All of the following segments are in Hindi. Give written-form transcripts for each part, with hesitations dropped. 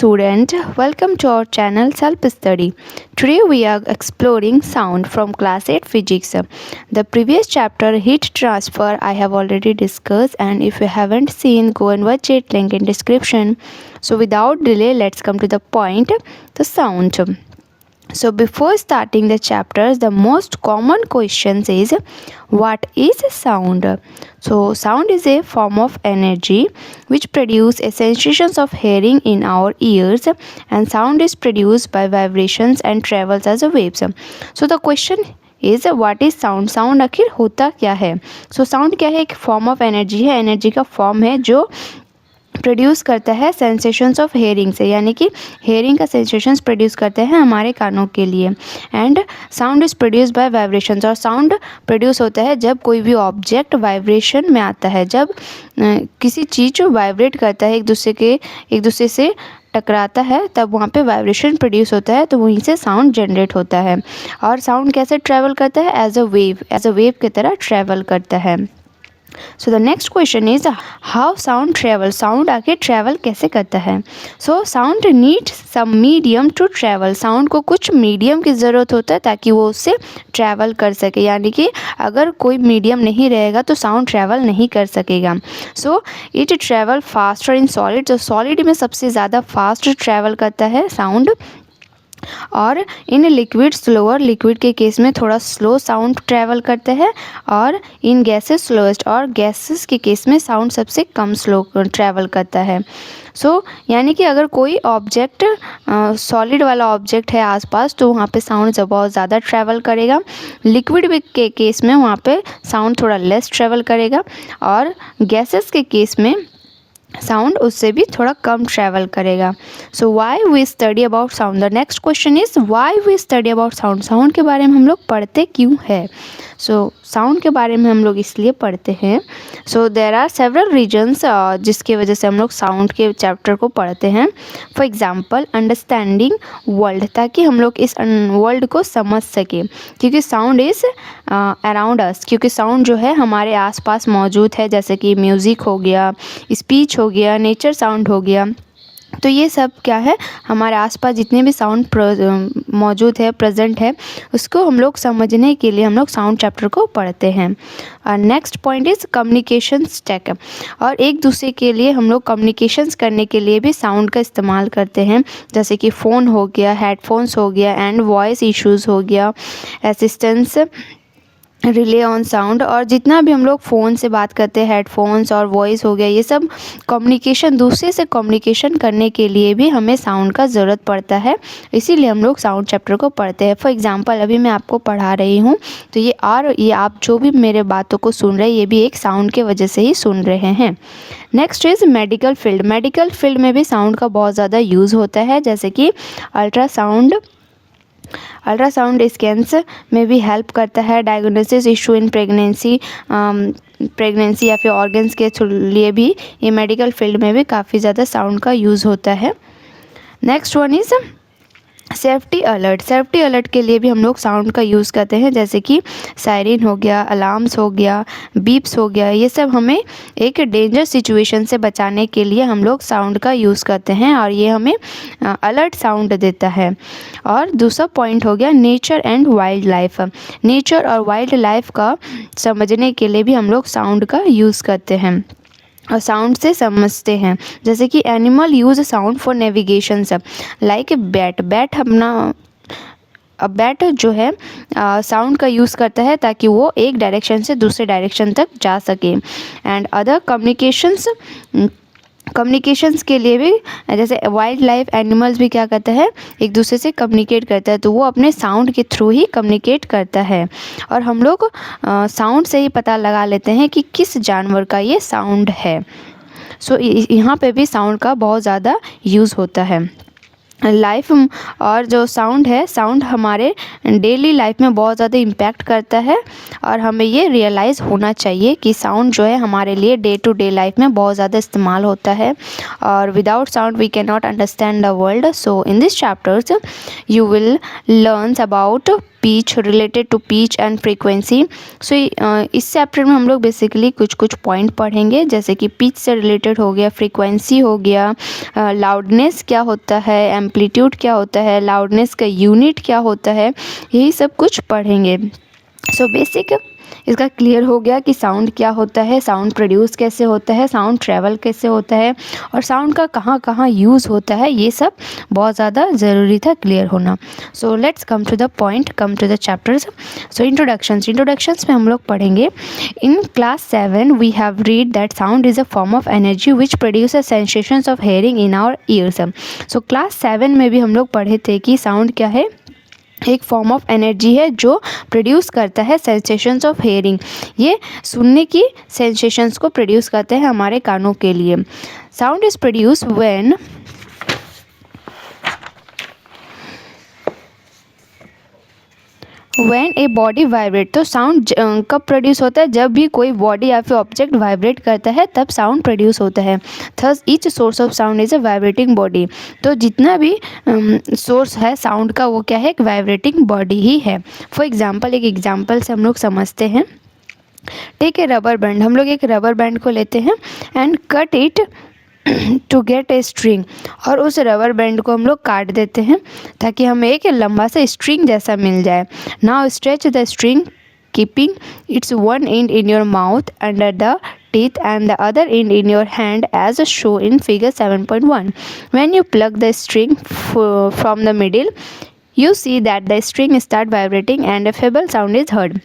student, welcome to our channel Self Study. Today we are exploring sound from class 8 physics. The previous chapter heat transfer I have already discussed, and if you haven't seen, go and watch it, link in description. So without delay, let's come to the point, the sound. So before starting the chapters, the most common questions is what is sound? So sound is a form of energy which produce a sensations of hearing in our ears, and sound is produced by vibrations and travels as a waves. So the question is what is sound. Sound आखिर होता क्या है. सो साउंड क्या है, एक फॉर्म ऑफ एनर्जी है, एनर्जी का फॉर्म है जो प्रोड्यूस करता है सेंसेशंस ऑफ हेयरिंग से, यानी कि हेयरिंग का सेंसेशंस प्रोड्यूस करते हैं हमारे कानों के लिए. And sound is produce by vibrations, और साउंड प्रोड्यूस होता है जब कोई भी ऑब्जेक्ट वाइब्रेशन में आता है, जब किसी चीज़ वाइब्रेट करता है एक दूसरे से टकराता है, तब वहाँ पे वाइब्रेशन प्रोड्यूस होता है, तो वहीं से साउंड जनरेट होता है. और साउंड कैसे ट्रैवल करता है, एज अ वेव की तरह ट्रैवल करता है. So the next question is how sound travel. Sound आके ट्रैवल कैसे करता है. So sound need some medium to travel. Sound को कुछ मीडियम की ज़रूरत होता है ताकि वो उससे ट्रैवल कर सके, यानी कि अगर कोई मीडियम नहीं रहेगा तो साउंड ट्रैवल नहीं कर सकेगा. So it travel faster in solid. तो सॉलिड में सबसे ज़्यादा फास्ट ट्रैवल करता है साउंड, और इन लिक्विड स्लोअर. लिक्विड के केस में थोड़ा स्लो साउंड ट्रैवल करता है, और इन गैसेस स्लोएस्ट. और गैसेस के केस में साउंड सबसे कम स्लो ट्रैवल करता है. सो यानी कि अगर कोई ऑब्जेक्ट सॉलिड वाला ऑब्जेक्ट है आसपास, तो वहाँ पे साउंड बहुत ज़्यादा ट्रैवल करेगा. लिक्विड के केस में वहाँ पे साउंड थोड़ा लेस ट्रैवल करेगा, और गैसेस के केस में साउंड उससे भी थोड़ा कम ट्रैवल करेगा. So why we study about sound. The next question is why we study about sound. Sound के बारे में हम लोग पढ़ते क्यों है. सो साउंड के बारे में हम लोग इसलिए पढ़ते हैं. सो देर आर सेवरल रीजन्स जिसकी वजह से हम लोग साउंड के चैप्टर को पढ़ते हैं. फॉर एग्जाम्पल अंडरस्टैंडिंग वर्ल्ड, ताकि हम लोग इस वर्ल्ड को समझ सकें, क्योंकि साउंड इज़ अराउंड अस. क्योंकि साउंड जो है हमारे आसपास मौजूद है, जैसे कि म्यूज़िक हो गया, स्पीच हो गया, नेचर साउंड हो गया. तो ये सब क्या है, हमारे आसपास जितने भी साउंड मौजूद है, प्रेजेंट है, उसको हम लोग समझने के लिए हम लोग साउंड चैप्टर को पढ़ते हैं. और next point is communication stack. और एक दूसरे के लिए हम लोग कम्युनिकेशंस करने के लिए भी साउंड का इस्तेमाल करते हैं, जैसे कि फ़ोन हो गया, हेडफोन्स हो गया, एंड वॉइस इश्यूज़ हो गया, असिस्टेंस रिले ऑन साउंड. और जितना भी हम लोग फ़ोन से बात करते हैं, हेडफोन्स और वॉइस हो गया, ये सब कम्युनिकेशन, दूसरे से कम्युनिकेशन करने के लिए भी हमें साउंड का ज़रूरत पड़ता है. इसीलिए हम लोग साउंड चैप्टर को पढ़ते हैं. फॉर एग्जांपल अभी मैं आपको पढ़ा रही हूँ, तो ये आप जो भी मेरे बातों को सुन रहे हैं, ये भी एक साउंड के वजह से ही सुन रहे हैं. Next is medical field. Medical field में भी साउंड का बहुत ज़्यादा यूज़ होता है, जैसे कि अल्ट्रासाउंड स्कैन्स में भी हेल्प करता है. डायग्नोसिस इशू इन प्रेगनेंसी या फिर ऑर्गन्स के लिए भी ये मेडिकल फील्ड में भी काफ़ी ज़्यादा साउंड का यूज़ होता है. Next one is safety alert. Safety alert के लिए भी हम लोग साउंड का यूज़ करते हैं, जैसे कि सायरन हो गया, अलार्म्स हो गया, बीप्स हो गया. ये सब हमें एक डेंजर सिचुएशन से बचाने के लिए हम लोग साउंड का यूज़ करते हैं, और ये हमें अलर्ट साउंड देता है. और दूसरा पॉइंट हो गया nature and wild life. Nature और वाइल्ड लाइफ का समझने के लिए भी हम लोग साउंड का यूज़ करते हैं और साउंड से समझते हैं. जैसे कि animal use sound for navigation, like bat bat जो है साउंड का यूज़ करता है ताकि वो एक डायरेक्शन से दूसरे डायरेक्शन तक जा सके. एंड अदर कम्युनिकेशंस के लिए भी, जैसे वाइल्ड लाइफ एनिमल्स भी क्या करता है, एक दूसरे से कम्युनिकेट करता है, तो वो अपने साउंड के थ्रू ही कम्युनिकेट करता है. और हम लोग साउंड से ही पता लगा लेते हैं कि किस जानवर का ये साउंड है. सो यहाँ पे भी साउंड का बहुत ज़्यादा यूज़ होता है. लाइफ और जो साउंड है, साउंड हमारे डेली लाइफ में बहुत ज़्यादा इम्पैक्ट करता है, और हमें ये रियलाइज़ होना चाहिए कि साउंड जो है हमारे लिए डे टू डे लाइफ में बहुत ज़्यादा इस्तेमाल होता है, और without sound we can not understand the world. So in this chapters you will learn about pitch, related to pitch and frequency. So इस चैप्टर में हम लोग बेसिकली कुछ कुछ पॉइंट पढ़ेंगे, जैसे कि पिच से रिलेटेड हो गया, फ्रीक्वेंसी हो गया, लाउडनेस क्या होता है, एम्पलीट्यूड क्या होता है, लाउडनेस का यूनिट क्या होता है, यही सब कुछ पढ़ेंगे। सो बेसिक इसका क्लियर हो गया कि साउंड क्या होता है, साउंड प्रोड्यूस कैसे होता है, साउंड ट्रैवल कैसे होता है, और साउंड का कहाँ कहाँ यूज़ होता है, ये सब बहुत ज़्यादा ज़रूरी था क्लियर होना। So let's come to the point, come to the chapters. So introductions में हम लोग पढ़ेंगे। In class 7 we have read that sound is a form of energy which produces sensations of hearing in our ears. So class 7 में भी हम लोग पढ़े थे कि साउंड क्या है, एक फॉर्म ऑफ एनर्जी है जो प्रोड्यूस करता है सेंसेशंस ऑफ हेयरिंग, ये सुनने की सेंसेशंस को प्रोड्यूस करते हैं हमारे कानों के लिए। Sound is produce when a body vibrate. तो साउंड कब प्रोड्यूस होता है, जब भी कोई बॉडी या फिर ऑब्जेक्ट वाइब्रेट करता है तब साउंड प्रोड्यूस होता है। Thus each source of sound is a vibrating body. तो जितना भी सोर्स है साउंड का वो क्या है, एक वाइब्रेटिंग बॉडी ही है। फॉर एग्जाम्पल, एक एग्जाम्पल से हम लोग समझते हैं। टेक ए रबर बैंड, हम लोग एक रबर बैंड को लेते हैं and cut it to get a string, और उस रबर बैंड को हम लोग काट देते हैं ताकि हमें एक लंबा सा स्ट्रिंग जैसा मिल जाए। Now stretch the string keeping it's one and in your mouth under the teeth and the other end in your hand as shown in figure 7.1. When you plug the string from the middle, you see that the string start vibrating and a feeble sound is heard.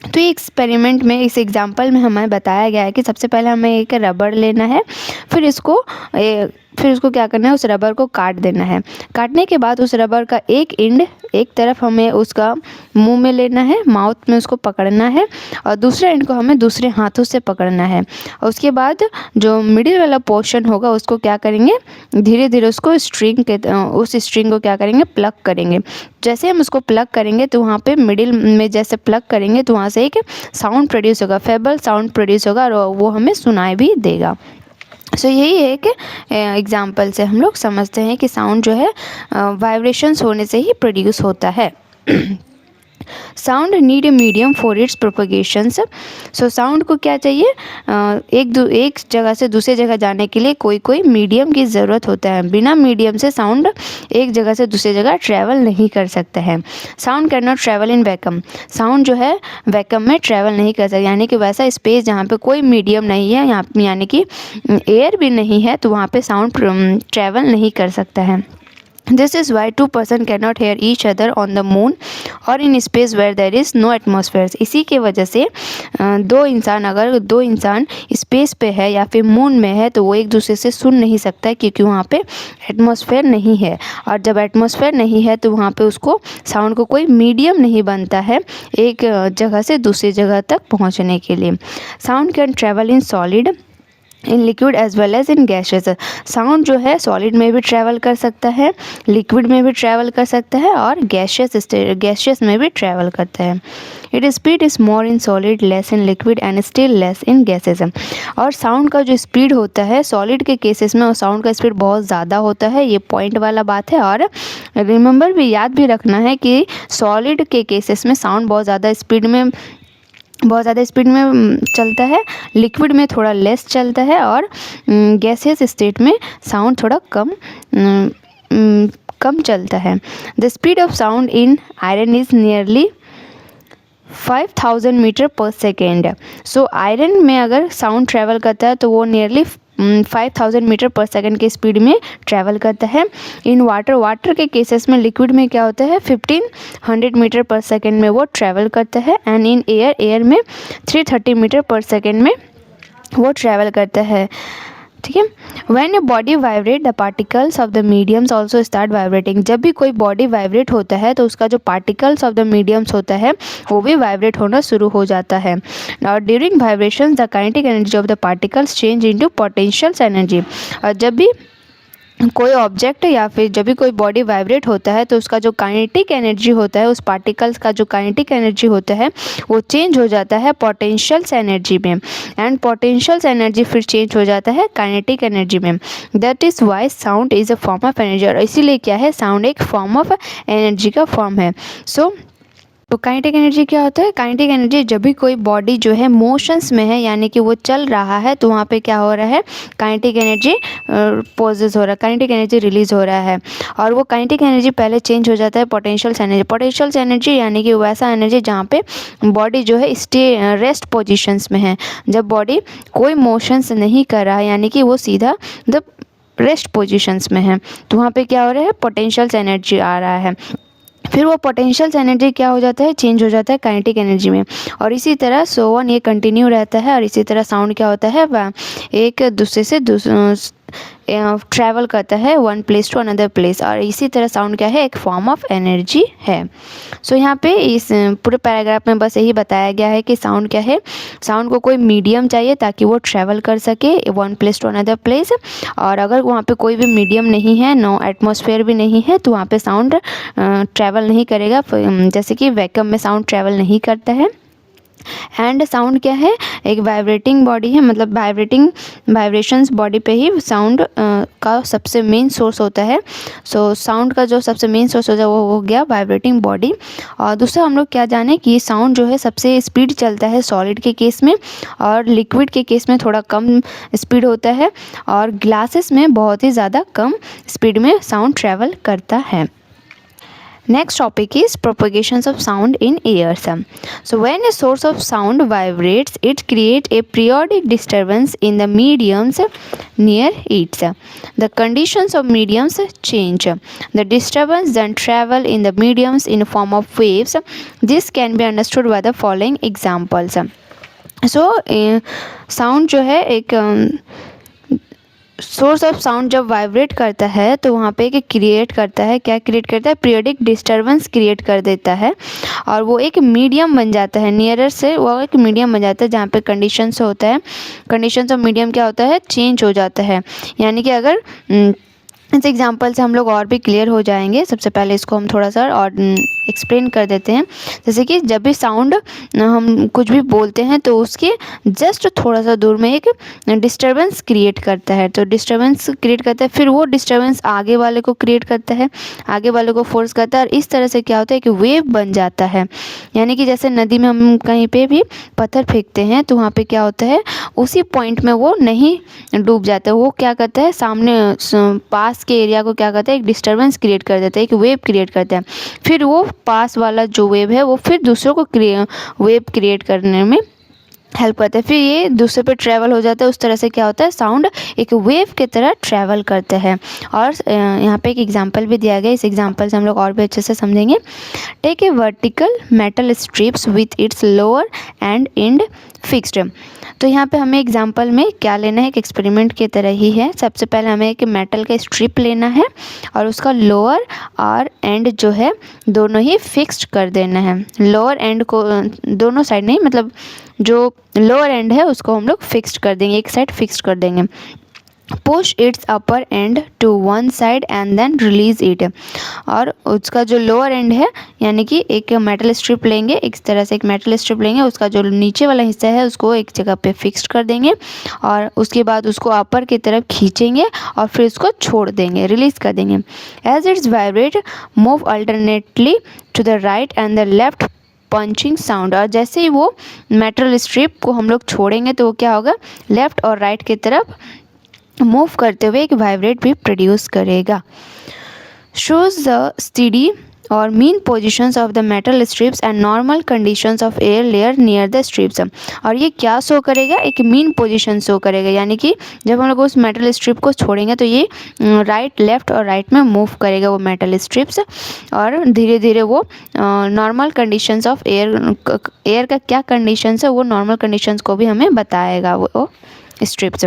तो ये एक्सपेरिमेंट में, इस एग्जांपल में हमें बताया गया है कि सबसे पहले हमें एक रबर लेना है, फिर इसको क्या करना है, उस रबर को काट देना है। काटने के बाद उस रबर का एक एंड, एक तरफ हमें उसका मुंह में लेना है, माउथ में उसको पकड़ना है, और दूसरे एंड को हमें दूसरे हाथों से पकड़ना है। और उसके बाद जो मिडिल वाला पोर्शन होगा उसको क्या करेंगे, धीरे धीरे उसको उस स्ट्रिंग को क्या करेंगे, प्लग करेंगे। जैसे हम उसको प्लग करेंगे तो वहाँ पे मिडिल में जैसे प्लग करेंगे तो वहाँ से एक साउंड प्रोड्यूस होगा, फेबल साउंड प्रोड्यूस होगा, और वो हमें सुनाई भी देगा। सो यही एक एग्जाम्पल से हम लोग समझते हैं कि साउंड जो है वाइब्रेशंस होने से ही प्रोड्यूस होता है। Sound need a medium for its propagations. So sound को क्या चाहिए, एक जगह से दूसरे जगह जाने के लिए कोई मीडियम की ज़रूरत होता है। बिना मीडियम से साउंड एक जगह से दूसरी जगह ट्रैवल नहीं कर सकता है। Sound can not travel in vacuum. Sound जो है वैक्यूम में ट्रैवल नहीं कर सकता, यानी कि वैसा स्पेस जहाँ पे कोई मीडियम नहीं है, यहाँ यानी कि एयर भी नहीं है, तो वहाँ पे साउंड ट्रैवल नहीं कर सकता है। This is why two person cannot hear each other on the moon or in space where there is no atmosphere. इसी के वजह से अगर दो इंसान स्पेस पे है या फिर मून में है तो वो एक दूसरे से सुन नहीं सकता है, क्योंकि वहाँ पे एटमॉस्फेयर नहीं है, और जब एटमॉस्फेयर नहीं है तो वहाँ पे उसको साउंड को कोई मीडियम नहीं बनता है एक जगह से दूसरी जगह तक पहुँचने के लिए। Sound can travel in solid, in liquid as well as in gases. Sound जो है सॉलिड में भी ट्रैवल कर सकता है, लिक्विड में भी ट्रैवल कर सकता है, और गैशियस में भी ट्रैवल करता है। It speed is more in solid, less in liquid and still less in gases. और साउंड का जो स्पीड होता है सॉलिड के केसेस में, और साउंड का स्पीड बहुत ज़्यादा होता है, ये पॉइंट वाला बात है। और रिमेंबर भी, याद भी रखना है कि सॉलिड के केसेस में साउंड बहुत ज़्यादा स्पीड में चलता है, लिक्विड में थोड़ा लेस चलता है, और गैसियस स्टेट में साउंड थोड़ा कम चलता है। The speed of sound in iron is nearly 5000 metre per second. So iron में अगर साउंड ट्रैवल करता है तो वो नियरली 5000 मीटर पर सेकेंड की स्पीड में ट्रैवल करता है। इन वाटर के केसेस में, लिक्विड में क्या होता है 1500 मीटर पर सेकेंड में वो ट्रैवल करता है। एंड इन एयर में 330 मीटर पर सेकेंड में वो ट्रैवल करता है। ठीक है। When a body vibrate the particles of the mediums also start vibrating. जब भी कोई बॉडी वाइब्रेट होता है तो उसका जो पार्टिकल्स ऑफ द मीडियम्स होता है वो भी वाइब्रेट होना शुरू हो जाता है। और during vibration the kinetic energy of the particles change into potential energy. और जब भी कोई ऑब्जेक्ट या फिर जब भी कोई बॉडी वाइब्रेट होता है तो उसका जो काइनेटिक एनर्जी होता है, उस पार्टिकल्स का जो काइनेटिक एनर्जी होता है वो चेंज हो जाता है पोटेंशियल्स एनर्जी में, एंड पोटेंशियल्स एनर्जी फिर चेंज हो जाता है काइनेटिक एनर्जी में। That is why sound is a form of energy. और इसीलिए क्या है, साउंड एक फॉर्म ऑफ एनर्जी का फॉर्म है। सो तो काइनेटिक एनर्जी क्या होता है? काइनेटिक एनर्जी जब भी कोई बॉडी जो है मोशंस में है, यानी कि वो चल रहा है, तो वहाँ पे क्या हो रहा है? काइनेटिक एनर्जी पोजेस हो रहा है, काइनेटिक एनर्जी रिलीज हो रहा है। और वो काइनेटिक एनर्जी पहले चेंज हो जाता है पोटेंशियल एनर्जी। पोटेंशियल एनर्जी यानी कि वैसा एनर्जी जहाँ पे बॉडी जो है रेस्ट पोजिशंस में है, जब बॉडी कोई मोशंस नहीं कर रहा है, यानी कि वो सीधा मतलब रेस्ट पोजिशंस में है, तो वहाँ पे क्या हो रहा है? पोटेंशियल एनर्जी आ रहा है। फिर वो पोटेंशियल एनर्जी क्या हो जाता है? चेंज हो जाता है काइनेटिक एनर्जी में। और इसी तरह सो ऑन ये कंटिन्यू रहता है। और इसी तरह साउंड क्या होता है? वह एक दूसरे से ट्रैवल करता है one place to another place. और इसी तरह साउंड क्या है? एक फॉर्म ऑफ एनर्जी है। सो यहाँ पे इस पूरे पैराग्राफ में बस यही बताया गया है कि साउंड क्या है? साउंड को कोई मीडियम चाहिए ताकि वो ट्रैवल कर सके one place to another place. और अगर वहाँ पे कोई भी मीडियम नहीं है, नो एटमॉस्फेयर भी नहीं है, तो वहाँ पे साउंड ट्रैवल नहीं करेगा। जैसे कि वैक्यूम में साउंड ट्रैवल नहीं करता है। एंड साउंड क्या है? एक वाइब्रेटिंग बॉडी है, मतलब वाइब्रेशंस बॉडी पे ही साउंड का सबसे मेन सोर्स होता है। सो साउंड का जो सबसे मेन सोर्स होता है वो हो गया वाइब्रेटिंग बॉडी। और दूसरा हम लोग क्या जाने कि साउंड जो है सबसे स्पीड चलता है सॉलिड के केस में, और लिक्विड के केस में थोड़ा कम स्पीड होता है, और ग्लासेस में बहुत ही ज़्यादा कम स्पीड में साउंड ट्रैवल करता है। Next topic is propagations of sound in airs. So when a source of sound vibrates, it creates a periodic disturbance in the mediums near it. The conditions of mediums change. The disturbance then travel in the mediums in form of waves. This can be understood by the following examples. So sound जो है एक सोर्स ऑफ साउंड जब वाइब्रेट करता है तो वहाँ पे एक क्रिएट करता है, क्या क्रिएट करता है? पीरियडिक डिस्टर्बेंस क्रिएट कर देता है। और वो एक मीडियम बन जाता है, नियरर से वो एक मीडियम बन जाता है जहाँ पे कंडीशंस होता है। कंडीशंस ऑफ मीडियम क्या होता है? चेंज हो जाता है। यानी कि अगर इस एग्जांपल से हम लोग और भी क्लियर हो जाएंगे। सबसे पहले इसको हम थोड़ा सा और एक्सप्लेन कर देते हैं। जैसे कि जब भी साउंड हम कुछ भी बोलते हैं तो उसके जस्ट थोड़ा सा दूर में एक डिस्टर्बेंस क्रिएट करता है। तो डिस्टर्बेंस क्रिएट करता है, फिर वो डिस्टर्बेंस आगे वाले को क्रिएट करता है, आगे वाले को फोर्स करता है, और इस तरह से क्या होता है कि वेव बन जाता है। यानी कि जैसे नदी में हम कहीं पे भी पत्थर फेंकते हैं तो वहाँ पे क्या होता है? उसी पॉइंट में वो नहीं डूब जाता है, वो क्या करता है? सामने पास के एरिया को क्या करता है? एक डिस्टर्बेंस क्रिएट कर देता है, एक वेव क्रिएट करता है। फिर वो पास वाला जो वेव है वो फिर दूसरों को वेव क्रिएट करने में हेल्प करता है। फिर ये दूसरे पे ट्रैवल हो जाता है। उस तरह से क्या होता है? साउंड एक वेव की तरह ट्रैवल करता है। और यहाँ पे एक एग्जांपल भी दिया गया, इस एग्जांपल से हम लोग और भी अच्छे से समझेंगे। Take a vertical metal strips with its lower end and fixed. तो यहाँ पे हमें एग्जांपल में क्या लेना है? एक एक्सपेरिमेंट की तरह ही है। सबसे पहले हमें एक मेटल का स्ट्रिप लेना है और उसका लोअर और एंड जो है दोनों ही फिक्स्ड कर देना है। लोअर एंड को दोनों साइड नहीं, मतलब जो लोअर एंड है उसको हम लोग फिक्स्ड कर देंगे, एक साइड फिक्स्ड कर देंगे। Push its upper end to one side and then release it. और उसका जो लोअर एंड है, यानी कि एक मेटल स्ट्रिप लेंगे, एक तरह से एक मेटल स्ट्रिप लेंगे, उसका जो नीचे वाला हिस्सा है उसको एक जगह पे फिक्स्ड कर देंगे, और उसके बाद उसको अपर की तरफ खींचेंगे और फिर उसको छोड़ देंगे, रिलीज कर देंगे। As its vibrate move alternately to the right and the left punching sound. और जैसे ही वो मेटल स्ट्रिप को हम लोग छोड़ेंगे तो वो क्या होगा? लेफ्ट और राइट की तरफ मूव करते हुए एक वाइब्रेट भी प्रोड्यूस करेगा। शोज द स्टेडी और mean positions of the metal strips and normal conditions of air layer near the strips. और ये क्या शो करेगा? एक मीन पोजीशन शो करेगा, यानी कि जब हम लोग उस मेटल स्ट्रिप को छोड़ेंगे तो ये राइट, लेफ्ट और राइट में मूव करेगा वो मेटल स्ट्रिप्स, और धीरे धीरे वो नॉर्मल कंडीशंस ऑफ एयर का क्या कंडीशंस है वो नॉर्मल कंडीशंस को भी हमें बताएगा वो स्ट्रिप्स।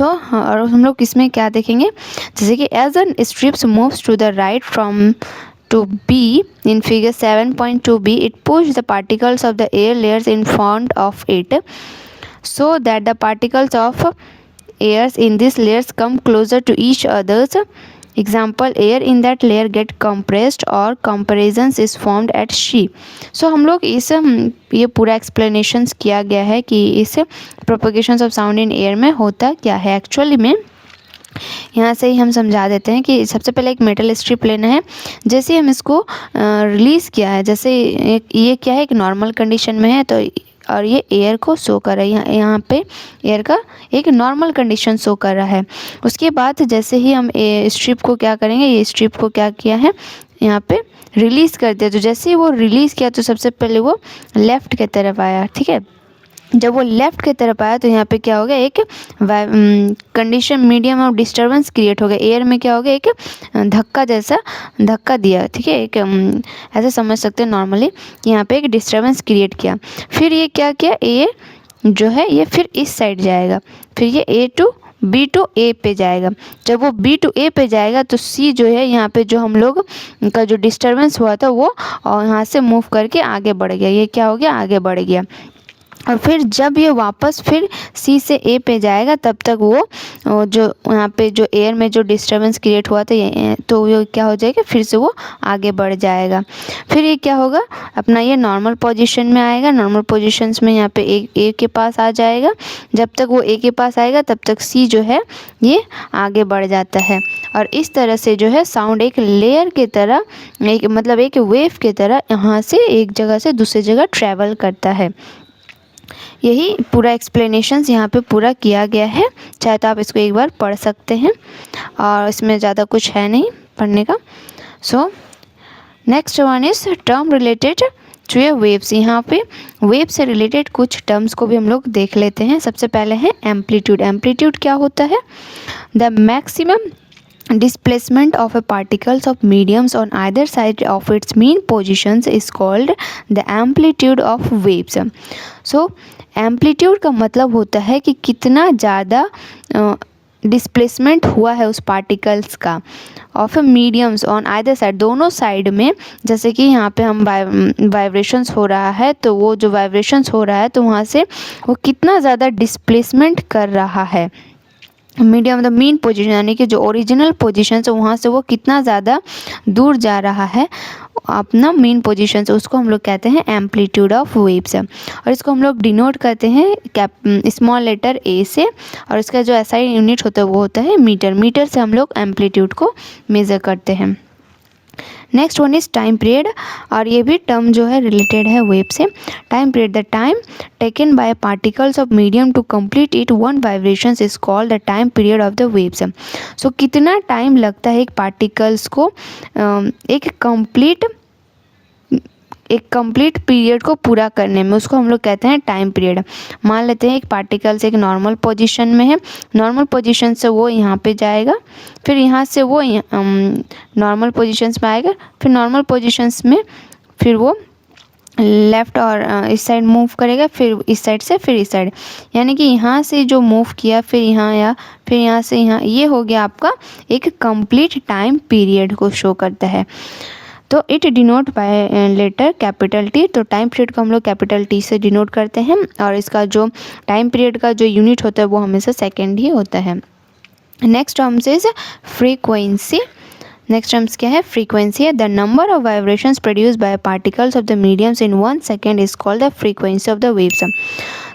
और हम लोग इसमें क्या देखेंगे? जैसे कि as an strips moves to the right from to B in figure 7.2b, it pushed the particles of the air layers in front of it so that the particles of airs in these layers come closer to each others. Example, air in that layer get compressed or compressions is formed at C. So हम लोग इस ये पूरा एक्सप्लेनेशंस किया गया है कि इस प्रोपगेशंस ऑफ साउंड इन एयर में होता क्या है। एक्चुअली में यहाँ से ही हम समझा देते हैं कि सबसे पहले एक मेटल स्ट्रिप लेना है। जैसे हम इसको रिलीज़ किया है, जैसे ये क्या है, एक नॉर्मल कंडीशन में है, तो और ये एयर को शो कर रहा है, यहाँ पे एयर का एक नॉर्मल कंडीशन शो कर रहा है। उसके बाद जैसे ही हम स्ट्रिप को क्या करेंगे, ये स्ट्रिप को क्या किया है, यहाँ पे रिलीज़ कर दिया। तो जैसे ही वो रिलीज़ किया तो सबसे पहले वो लेफ़्ट की तरफ आया, ठीक है। जब वो लेफ़्ट की तरफ आया तो यहाँ पे क्या हो गया, एक condition medium of disturbance create हो गया। एयर में क्या हो गया, एक धक्का जैसा धक्का दिया, ठीक है। एक ऐसे समझ सकते हैं नॉर्मली, यहाँ पे एक डिस्टर्बेंस क्रिएट किया। फिर ये क्या किया, ए जो है ये फिर इस साइड जाएगा, फिर ये ए टू बी टू ए पे जाएगा। जब वो बी टू ए पे जाएगा तो सी जो है, यहाँ पे जो हम लोग का जो डिस्टर्बेंस हुआ था वो और यहाँ से मूव करके आगे बढ़ गया। ये क्या हो गया, आगे बढ़ गया। और फिर जब ये वापस फिर सी से ए पे जाएगा तब तक वो जो यहाँ पे जो एयर में जो डिस्टर्बेंस क्रिएट हुआ था ये, तो ये क्या हो जाएगा, फिर से वो आगे बढ़ जाएगा। फिर ये क्या होगा, अपना ये नॉर्मल पोजीशन में आएगा। नॉर्मल पोजीशंस में यहाँ पे ए के पास आ जाएगा। जब तक वो ए के पास आएगा तब तक सी जो है ये आगे बढ़ जाता है। और इस तरह से जो है साउंड एक लेयर की तरह, एक मतलब एक वेव की तरह यहाँ से एक जगह से दूसरी जगह ट्रैवल करता है। यही पूरा एक्सप्लेनेशंस यहाँ पे पूरा किया गया है। चाहे तो आप इसको एक बार पढ़ सकते हैं, और इसमें ज़्यादा कुछ है नहीं पढ़ने का। So next one is term related to a waves. यहाँ पे वेव से रिलेटेड कुछ टर्म्स को भी हम लोग देख लेते हैं। सबसे पहले है एम्पलीट्यूड। एम्पलीट्यूड क्या होता है, the maximum displacement of a particles of mediums on either side of its mean positions is called the amplitude of waves. So amplitude का मतलब होता है कि कितना ज़्यादा डिस्प्लेसमेंट हुआ है उस पार्टिकल्स का of mediums on either side, दोनों साइड में। जैसे कि यहाँ पे हम वाइब्रेशंस हो रहा है, तो वो जो वाइब्रेशंस हो रहा है तो वहाँ से वो कितना ज़्यादा डिस्प्लेसमेंट कर रहा है मीडियम द मीन पोजीशन, यानी कि जो ओरिजिनल पोजीशन है वहाँ से वो कितना ज़्यादा दूर जा रहा है अपना मेन पोजीशन से, उसको हम लोग कहते हैं एम्पलीट्यूड ऑफ वेव्स। और इसको हम लोग डिनोट करते हैं स्मॉल लेटर ए से, और इसका जो एसआई यूनिट होता है वो होता है मीटर। मीटर से हम लोग एम्पलीट्यूड को मेज़र करते हैं। Next one is time period, और ये भी टर्म जो है रिलेटेड है वेव से। Time period, the time taken by particles of medium to complete it one vibration is called the time period of the waves. So कितना टाइम लगता है एक पार्टिकल्स को एक कंप्लीट पीरियड को पूरा करने में, उसको हम लोग कहते हैं टाइम पीरियड। मान लेते हैं एक पार्टिकल्स एक नॉर्मल पोजीशन में है, नॉर्मल पोजीशन से वो यहाँ पे जाएगा, फिर यहाँ से वो नॉर्मल पोजीशंस में आएगा, फिर नॉर्मल पोजीशंस में फिर वो लेफ़्ट और इस साइड मूव करेगा, फिर इस साइड से फिर इस साइड, यानी कि यहाँ से जो मूव किया फिर यहाँ या फिर यहाँ से यहाँ, ये हो गया आपका एक कंप्लीट टाइम पीरियड को शो करता है। तो it denote by letter capital T, तो टाइम पीरियड को हम लोग कैपिटल टी से डिनोट करते हैं, और इसका जो टाइम पीरियड का जो यूनिट होता है वो हमेशा सेकेंड ही होता है। Next terms is frequency. Next terms क्या है, फ्रीक्वेंसी है। The number of vibrations produce by particles of the mediums in 1 second is called the frequency of the waves.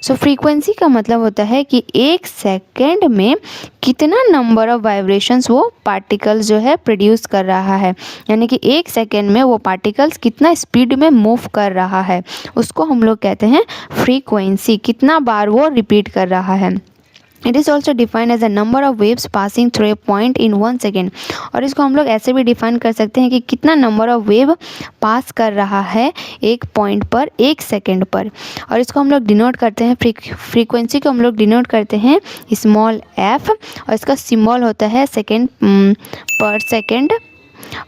So frequency का मतलब होता है कि एक सेकेंड में कितना नंबर ऑफ वाइब्रेशंस वो पार्टिकल्स जो है प्रोड्यूस कर रहा है, यानी कि एक सेकेंड में वो पार्टिकल्स कितना स्पीड में मूव कर रहा है, उसको हम लोग कहते हैं फ्रीक्वेंसी। कितना बार वो रिपीट कर रहा है। It is also defined as a number of waves passing through a point in 1 second, और इसको हम लोग ऐसे भी डिफाइन कर सकते हैं कि कितना नंबर ऑफ वेव पास कर रहा है एक पॉइंट पर एक सेकेंड पर, और इसको हम लोग डिनोट करते हैं फ्रीक्वेंसी को हम लोग डिनोट करते हैं स्मॉल एफ, और इसका सिंबल होता है सेकेंड पर सेकेंड,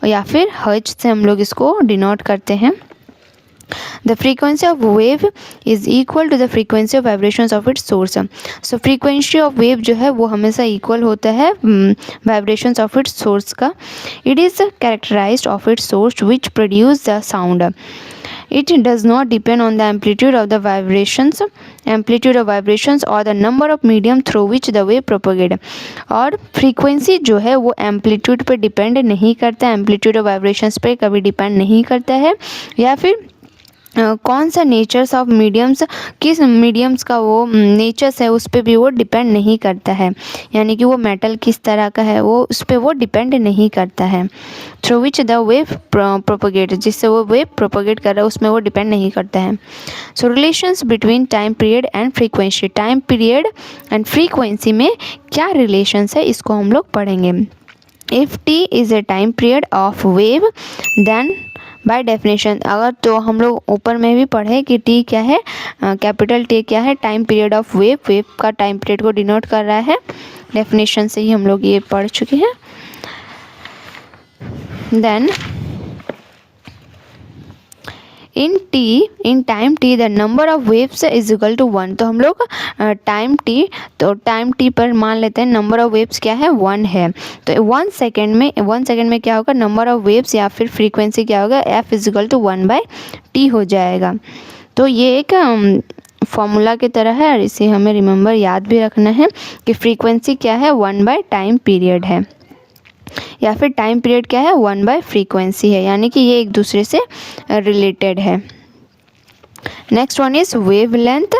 या फिर हर्ट्ज से हम लोग इसको डिनोट करते हैं। The frequency of wave is equal to the frequency of vibrations of its source. So frequency of wave जो है वो हमेशा equal होता है vibrations of its source का. It is characterized of its source which produce the sound. It does not depend on the amplitude of the vibrations or the number of medium through which the wave propagate. और frequency जो है वो amplitude पे depend नहीं करता है, amplitude of vibrations पे कभी depend नहीं करता है, या फिर कौन सा नेचर्स ऑफ मीडियम्स, किस मीडियम्स का वो नेचर्स है उस पर भी वो डिपेंड नहीं करता है, यानी कि वो मेटल किस तरह का है वो उस पर वो डिपेंड नहीं करता है। Through which the wave propagate, जिससे वो वेव प्रोपोगेट कर रहा है उसमें वो डिपेंड नहीं करता है। So relations between time period and frequency, time period and frequency में क्या रिलेशंस है इसको हम लोग पढ़ेंगे। If T is a time period of wave then by definition, अगर तो हम लोग ऊपर में भी पढ़े कि टी क्या है, कैपिटल टी क्या है, time period of wave, wave का टाइम पीरियड को डिनोट कर रहा है, डेफिनेशन से ही हम लोग ये पढ़ चुके हैं। Then in time T the number of waves is equal to 1, तो हम लोग टाइम टी पर मान लेते हैं नंबर ऑफ वेव्स क्या है 1 है, तो 1 सेकेंड में क्या होगा, नंबर ऑफ वेव्स या फिर फ्रीक्वेंसी क्या होगा, F is equal to 1/t हो जाएगा। तो ये एक फॉर्मूला की तरह है और इसे हमें रिमेंबर याद भी रखना है कि फ्रीक्वेंसी क्या है 1/टाइम पीरियड है, या फिर टाइम पीरियड क्या है 1/फ्रीक्वेंसी है, यानी कि ये एक दूसरे से रिलेटेड है। Next one is wave length,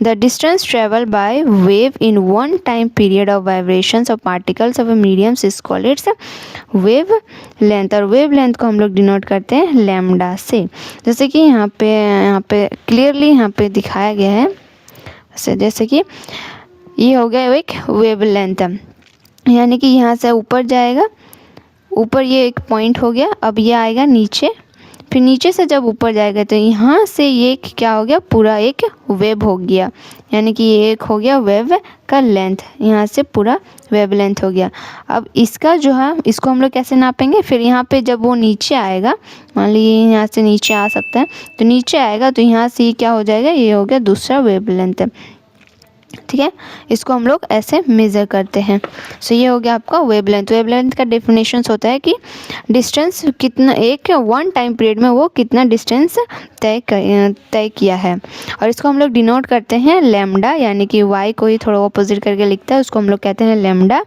the distance travel by wave in one time period of vibrations of particles of mediums is called its wave length, और वेव लेंथ को हम लोग डिनोट करते हैं लैम्डा से, जैसे कि यहाँ पे क्लियरली यहाँ पे दिखाया गया है। जैसे कि ये हो गया एक वेव लेंथ, यानी कि यहाँ से ऊपर जाएगा, ऊपर ये एक पॉइंट हो गया, अब ये आएगा नीचे, फिर नीचे से जब ऊपर जाएगा तो यहाँ से ये क्या हो गया, पूरा एक वेव हो गया, यानी कि ये एक हो गया वेव का लेंथ, यहाँ से पूरा वेव लेंथ हो गया। अब इसका जो है इसको हम लोग कैसे नापेंगे, फिर यहाँ पे जब वो नीचे आएगा, मान लीजिए यहाँ से नीचे आ सकता है, तो नीचे आएगा तो यहाँ से क्या हो जाएगा, ये हो गया दूसरा वेव लेंथ, ठीक है, इसको हम लोग ऐसे मेज़र करते हैं। सो ये हो गया आपका वेवलेंथ। वेवलेंथ का डेफिनेशन होता है कि डिस्टेंस कितना, एक वन टाइम पीरियड में वो कितना डिस्टेंस तय किया है, और इसको हम लोग डिनोट करते हैं लैम्डा, यानी कि वाई को ही थोड़ा अपोजिट करके लिखता है, उसको हम लोग कहते हैं लैम्डा,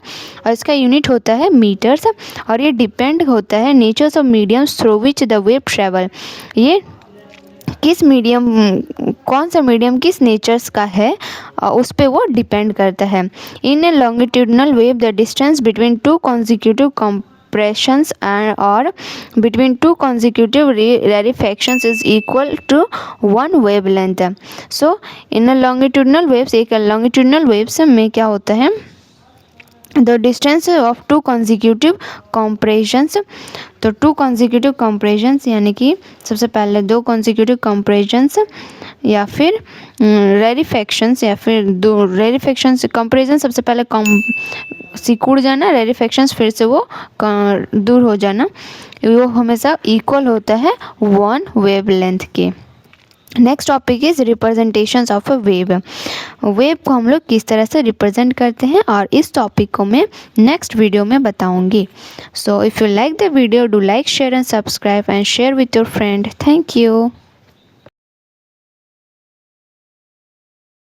और इसका यूनिट होता है मीटर्स, और ये डिपेंड होता है natures of mediums through which the wave travel, ये किस मीडियम, कौन सा मीडियम किस नेचर्स का है उस पे वो डिपेंड करता है। In a longitudinal wave the distance between two consecutive compressions or between two consecutive rarefactions is equal to one wavelength. So in a longitudinal waves, एक longitudinal waves में क्या होता है, the distance of two consecutive compressions, तो टू कॉन्जिक्यूटिव कॉम्प्रेशंस यानी कि सबसे पहले दो कॉन्जिक्यूटिव कॉम्प्रेशंस या फिर रेरिफेक्शंस, या फिर दो रेरिफेक्शंस, कंप्रेशन सबसे पहले सिकुड़ जाना, रेरिफेक्शंस फिर से वो दूर हो जाना, वो हमेशा इक्वल होता है वन वेवलेंथ के। Next topic is representations of a wave. Wave को हम लोग किस तरह से रिप्रेजेंट करते हैं, और इस टॉपिक को मैं नेक्स्ट वीडियो में बताऊंगी। So if you like the video, do like, share and subscribe and share with your friend. Thank you.